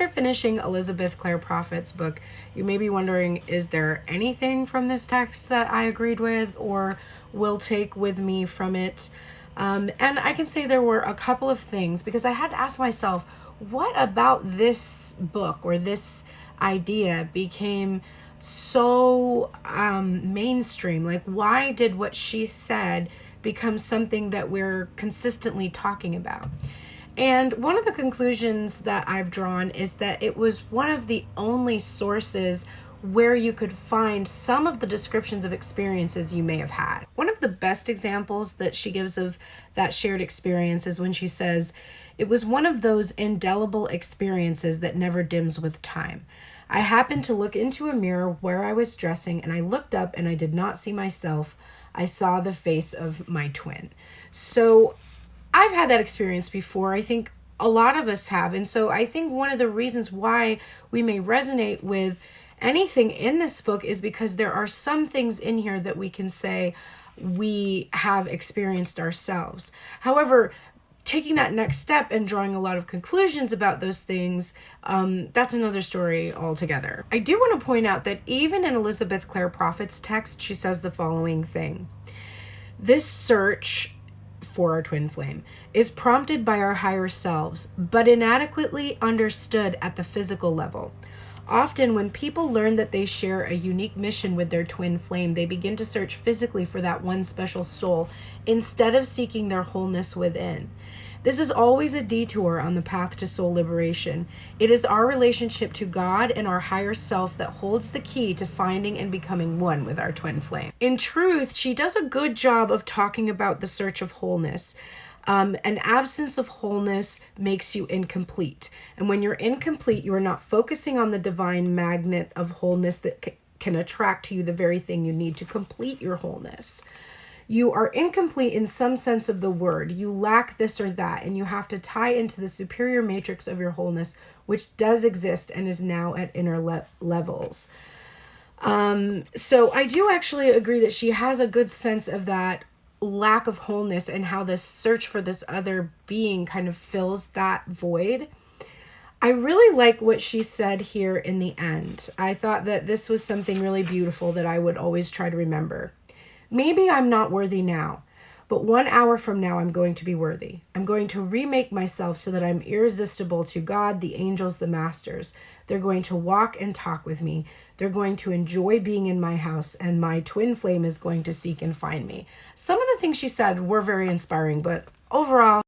after finishing Elizabeth Clare Prophet's book, you may be wondering, is there anything from this text that I agreed with or will take with me from it? And I can say there were a couple of things, because I had to ask myself, what about this book or this idea became so mainstream? Like, why did what she said become something that we're consistently talking about? And one of the conclusions that I've drawn is that it was one of the only sources where you could find some of the descriptions of experiences you may have had. One of the best examples that she gives of that shared experience is when she says, "It was one of those indelible experiences that never dims with time. I happened to look into a mirror where I was dressing, and I looked up and I did not see myself. I saw the face of my twin." So I've had that experience before. I think a lot of us have. And so I think one of the reasons why we may resonate with anything in this book is because there are some things in here that we can say we have experienced ourselves. However, taking that next step and drawing a lot of conclusions about those things, that's another story altogether. I do want to point out that even in Elizabeth Clare Prophet's text, she says the following thing: "This search for our twin flame is prompted by our higher selves, but inadequately understood at the physical level. Often, when people learn that they share a unique mission with their twin flame, they begin to search physically for that one special soul instead of seeking their wholeness within. This is always a detour on the path to soul liberation. It is our relationship to God and our higher self that holds the key to finding and becoming one with our twin flame." In truth, she does a good job of talking about the search of wholeness. An absence of wholeness makes you incomplete. And when you're incomplete, you are not focusing on the divine magnet of wholeness that can attract to you the very thing you need to complete your wholeness. You are incomplete in some sense of the word. You lack this or that, and you have to tie into the superior matrix of your wholeness, which does exist and is now at inner levels. So I do actually agree that she has a good sense of that lack of wholeness and how this search for this other being kind of fills that void. I really like what she said here in the end. I thought that this was something really beautiful that I would always try to remember. "Maybe I'm not worthy now, but 1 hour from now I'm going to be worthy. I'm going to remake myself so that I'm irresistible to God, the angels, the masters. They're going to walk and talk with me. They're going to enjoy being in my house, and my twin flame is going to seek and find me." Some of the things she said were very inspiring, but overall,